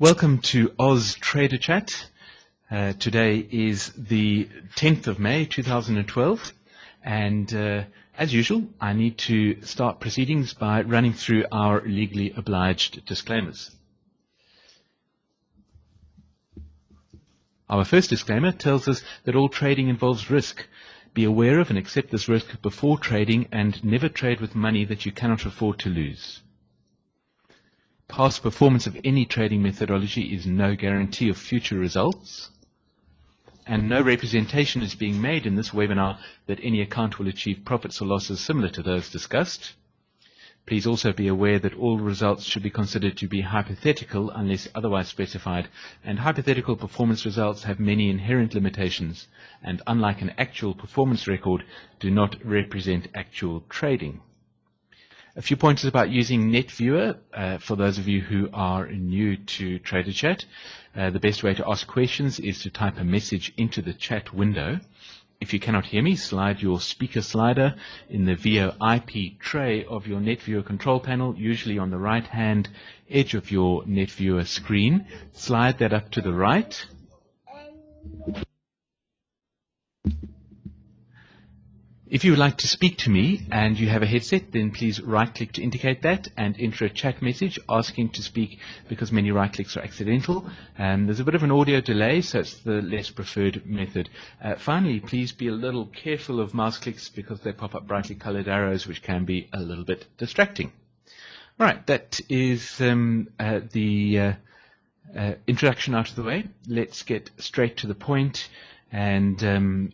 Welcome to Oz Trader Chat. Today is the 10th of May 2012 and as usual I need to start proceedings by running through our legally obliged disclaimers. Our first disclaimer tells us that all trading involves risk. Be aware of and accept this risk before trading and never trade with money that you cannot afford to lose. Past performance of any trading methodology is no guarantee of future results, and no representation is being made in this webinar that any account will achieve profits or losses similar to those discussed. Please also be aware that all results should be considered to be hypothetical unless otherwise specified, and hypothetical performance results have many inherent limitations and, unlike an actual performance record, do not represent actual trading. A few pointers about using NetViewer for those of you who are new to Trader Chat. The best way to ask questions is to type a message into the chat window. If you cannot hear me, slide your speaker slider in the VoIP tray of your NetViewer control panel, usually on the right hand edge of your NetViewer screen. Slide that up to the right. If you would like to speak to me and you have a headset, then please right-click to indicate that and enter a chat message asking to speak, because many right-clicks are accidental. There's a bit of an audio delay, so it's the less preferred method. Finally, please be a little careful of mouse clicks because they pop up brightly colored arrows, which can be a little bit distracting. All right, that is the introduction out of the way. Let's get straight to the point. And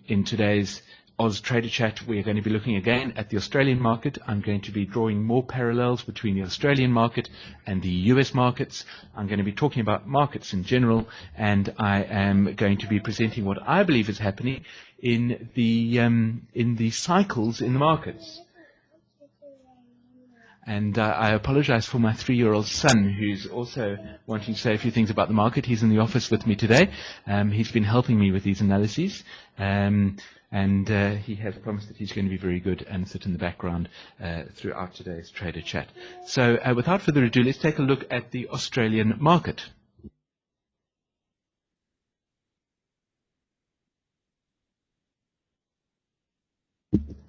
in today's Oz Trader Chat, we are going to be looking again at the Australian market. I'm going to be drawing more parallels between the Australian market and the US markets. I'm going to be talking about markets in general, and I am going to be presenting what I believe is happening in the cycles in the markets. And I apologize for my 3-year-old son, who's also wanting to say a few things about the market. He's in the office with me today. He's been helping me with these analyses. And he has promised that he's going to be very good and sit in the background throughout today's Trader Chat. So without further ado, let's take a look at the Australian market.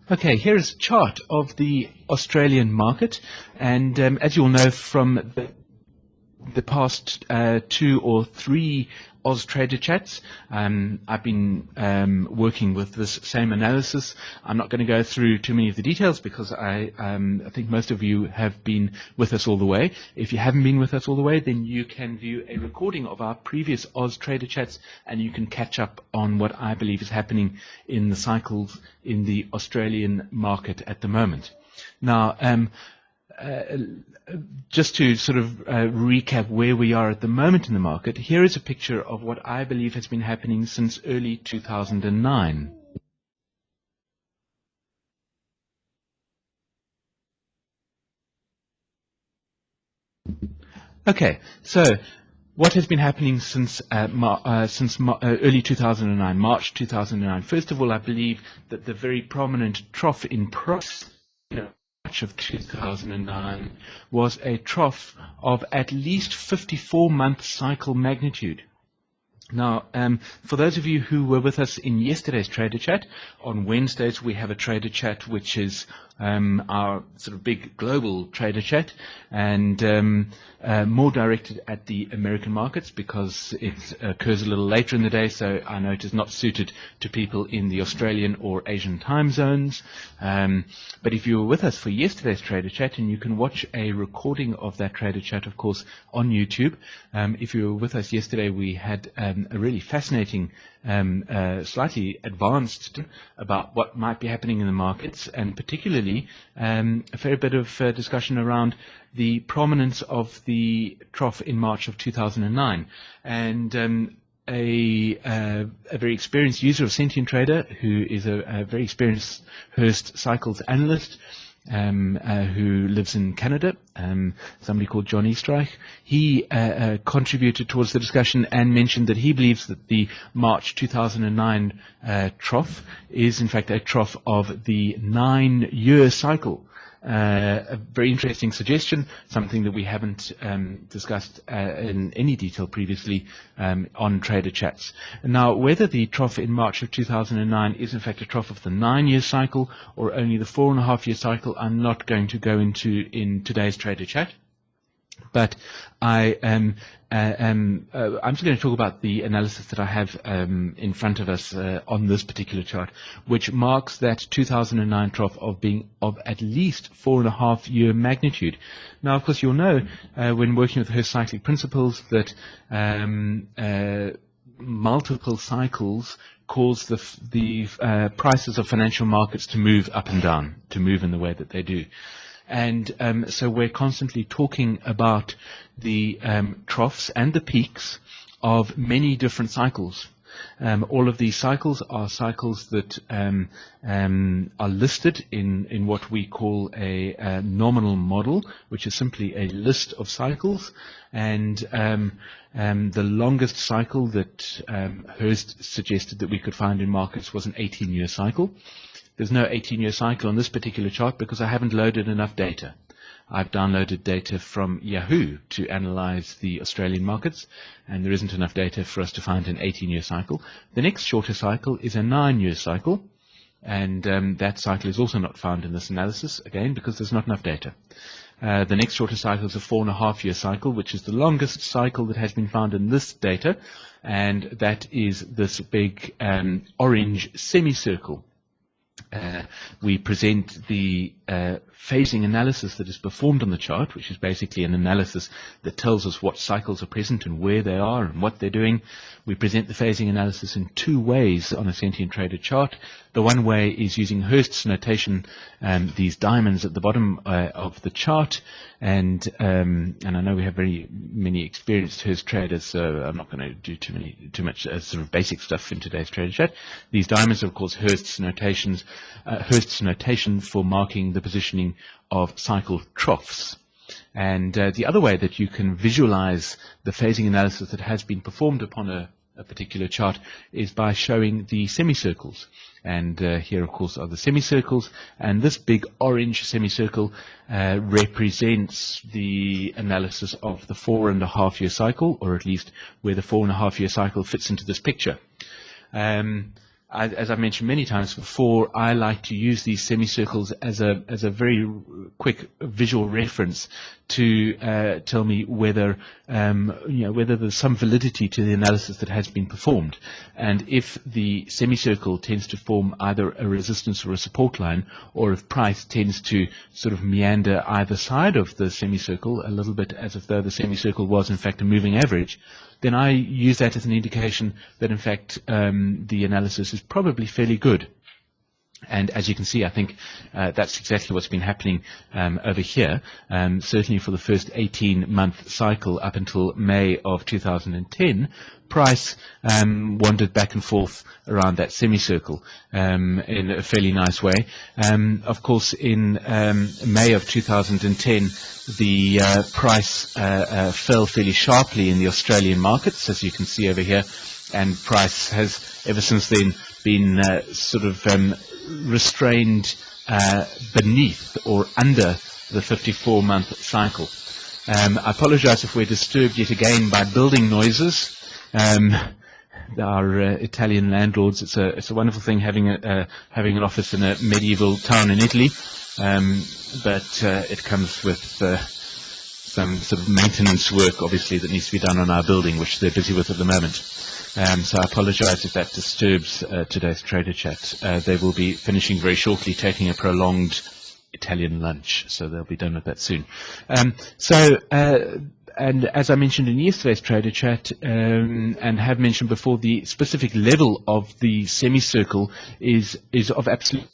Okay, here is a chart of the Australian market, and as you all know from the past 2 or 3 Oz Trader Chats, I've been working with this same analysis. I'm not going to go through too many of the details because I think most of you have been with us all the way. If you haven't been with us all the way, then you can view a recording of our previous Oz Trader Chats and you can catch up on what I believe is happening in the cycles in the Australian market at the moment. Now, just to sort of recap where we are at the moment in the market, here is a picture of what I believe has been happening since early 2009. Okay, so what has been happening since early 2009, March 2009? First of all, I believe that the very prominent trough in price of 2009 was a trough of at least 54-month cycle magnitude. Now, for those of you who were with us in yesterday's Trader Chat, on Wednesdays we have a Trader Chat which is our sort of big global Trader Chat, and more directed at the American markets because it occurs a little later in the day, so I know it is not suited to people in the Australian or Asian time zones. But if you were with us for yesterday's Trader Chat, and you can watch a recording of that Trader Chat, of course, on YouTube. If you were with us yesterday, we had a really fascinating, slightly advanced about what might be happening in the markets, and particularly a fair bit of discussion around the prominence of the trough in March of 2009. And a very experienced user of Sentient Trader, who is a very experienced Hurst cycles analyst, who lives in Canada, somebody called John Eastreich. He contributed towards the discussion and mentioned that he believes that the March 2009 trough is in fact a trough of the 9-year cycle. a very interesting suggestion, something that we haven't discussed in any detail previously on Trader Chats. Now, whether the trough in March of 2009 is in fact a trough of the 9-year cycle or only the 4.5-year cycle, I'm not going to go into in today's Trader Chat. But I'm just going to talk about the analysis that I have in front of us on this particular chart, which marks that 2009 trough of being of at least 4.5-year magnitude. Now, of course, you'll know when working with Hurst cyclic principles that multiple cycles cause the prices of financial markets to move up and down, to move in the way that they do. And so we're constantly talking about the troughs and the peaks of many different cycles. All of these cycles are cycles that are listed in what we call a nominal model, which is simply a list of cycles. And the longest cycle that Hurst suggested that we could find in markets was an 18-year cycle. There's no 18-year cycle on this particular chart because I haven't loaded enough data. I've downloaded data from Yahoo to analyze the Australian markets, and there isn't enough data for us to find an 18-year cycle. The next shorter cycle is a 9-year cycle, and that cycle is also not found in this analysis, again, because there's not enough data. The next shorter cycle is a 4.5-year cycle, which is the longest cycle that has been found in this data, and that is this big orange semicircle. We present the phasing analysis that is performed on the chart, which is basically an analysis that tells us what cycles are present and where they are and what they're doing. We present the phasing analysis in two ways on a sentient trader chart. The one way is using Hurst's notation, these diamonds at the bottom of the chart, and I know we have very many experienced Hurst traders, so I'm not going to do too much sort of basic stuff in today's trader chat. These diamonds are, of course, Hurst's notation for marking the positioning of cycle troughs. And the other way that you can visualize the phasing analysis that has been performed upon a particular chart is by showing the semicircles. And here, of course, are the semicircles. And this big orange semicircle represents the analysis of the 4.5-year cycle, or at least where the 4.5-year cycle fits into this picture. As I've mentioned many times before, I like to use these semicircles as a very quick visual reference to tell me whether whether there's some validity to the analysis that has been performed. And if the semicircle tends to form either a resistance or a support line, or if price tends to sort of meander either side of the semicircle a little bit as if though the semicircle was in fact a moving average, then I use that as an indication that in fact the analysis is probably fairly good. And as you can see, I think that's exactly what's been happening over here. Certainly for the first 18-month cycle up until May of 2010, price wandered back and forth around that semicircle in a fairly nice way. Of course, in May of 2010, the price fell fairly sharply in the Australian markets, as you can see over here, and price has ever since then been sort of restrained beneath or under the 54-month cycle. I apologize if we're disturbed yet again by building noises. Our Italian landlords, it's a wonderful thing having an office in a medieval town in Italy, but it comes with some sort of maintenance work, obviously, that needs to be done on our building, which they're busy with at the moment. So I apologize if that disturbs today's trader chat. They will be finishing very shortly, taking a prolonged Italian lunch, so they'll be done with that soon. And as I mentioned in yesterday's trader chat, and have mentioned before, the specific level of the semicircle is of absolute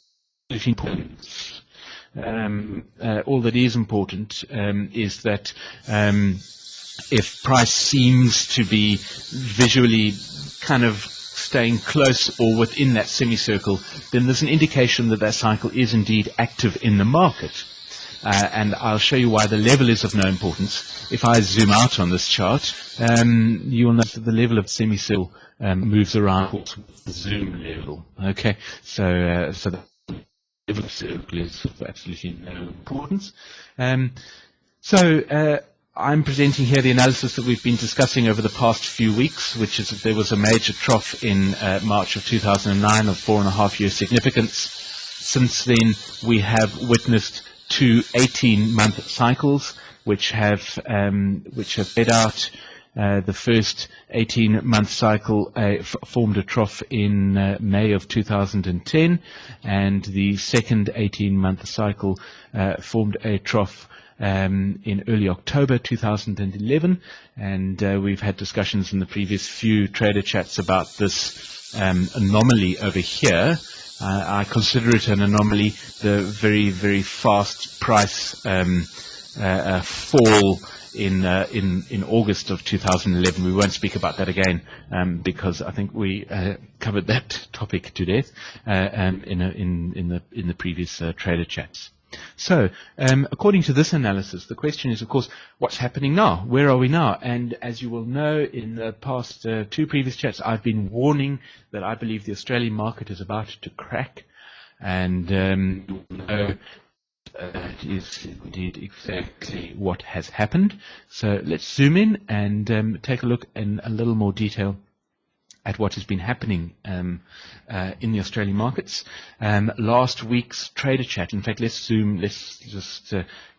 importance. All that is important is that if price seems to be visually kind of staying close or within that semicircle, then there's an indication that that cycle is indeed active in the market. And I'll show you why the level is of no importance. If I zoom out on this chart, you will notice that the level of semicircle moves around the zoom level. Okay, so the level of circle is of absolutely no importance. So I'm presenting here the analysis that we've been discussing over the past few weeks, which is that there was a major trough in March of 2009 of 4.5-year significance. Since then, we have witnessed two 18-month cycles, which have played out. The first 18-month cycle formed a trough in May of 2010, and the second 18-month cycle formed a trough in early October 2011, and we've had discussions in the previous few trader chats about this anomaly over here. I consider it an anomaly, the very, very fast price fall in August of 2011. We won't speak about that again because I think we covered that topic to death in the previous trader chats. So, according to this analysis, the question is, of course, what's happening now? Where are we now? And as you will know, in the past two previous chats, I've been warning that I believe the Australian market is about to crack. And you will know that is indeed exactly what has happened. So let's zoom in and take a look in a little more detail at what has been happening in the Australian markets. Last week's trader chat, in fact, let's just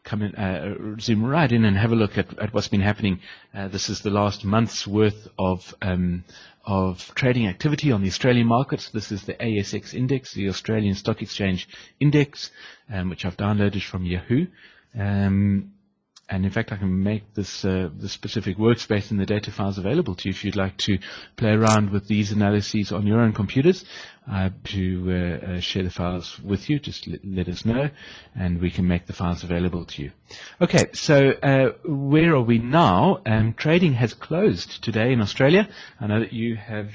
come in, zoom right in and have a look at what's been happening. This is the last month's worth of trading activity on the Australian markets. This is the ASX index, the Australian Stock Exchange index, which I've downloaded from Yahoo. And in fact, I can make this specific workspace and the data files available to you if you'd like to play around with these analyses on your own computers. To share the files with you, just let us know, and we can make the files available to you. Okay, so where are we now? Trading has closed today in Australia. I know that you have,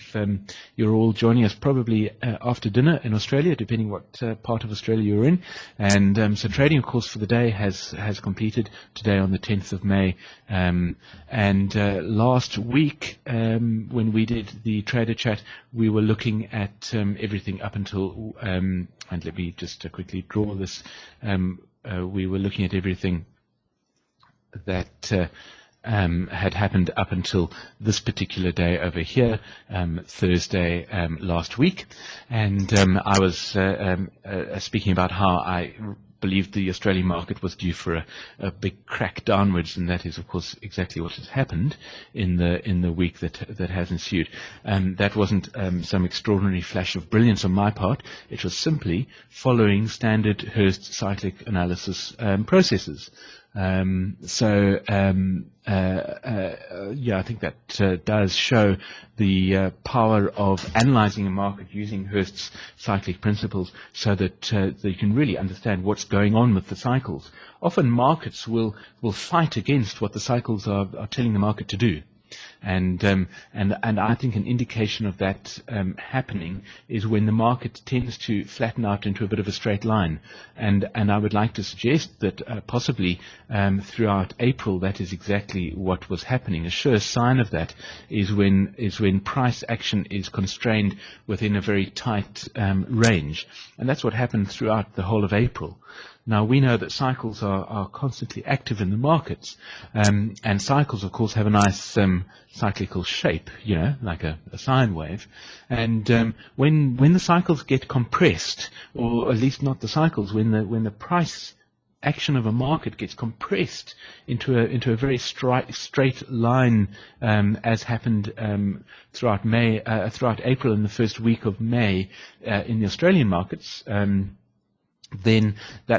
you're all joining us probably after dinner in Australia, depending what part of Australia you're in. And so trading, of course, for the day has completed today on the 10th of May. And last week, when we did the trader chat, we were looking at everything up until, and let me just quickly draw this, we were looking at everything that had happened up until this particular day over here, Thursday last week. And I was speaking about how I believed the Australian market was due for a big crack downwards, and that is, of course, exactly what has happened in the week that has ensued. That wasn't some extraordinary flash of brilliance on my part. It was simply following standard Hurst cyclic analysis processes. Yeah, I think that does show the power of analyzing a market using Hurst's cyclic principles, so that you can really understand what's going on with the cycles. Often markets will fight against what the cycles are telling the market to do. And I think an indication of that happening is when the market tends to flatten out into a bit of a straight line. And I would like to suggest that possibly throughout April that is exactly what was happening. A sure sign of that is when price action is constrained within a very tight range. And that's what happened throughout the whole of April. Now, we know that cycles are constantly active in the markets, and cycles, of course, have a nice cyclical shape, you know, like a sine wave. And when the cycles get compressed, or at least not the cycles, when the price action of a market gets compressed into a very straight line, as happened throughout April and the first week of May in the Australian markets, then that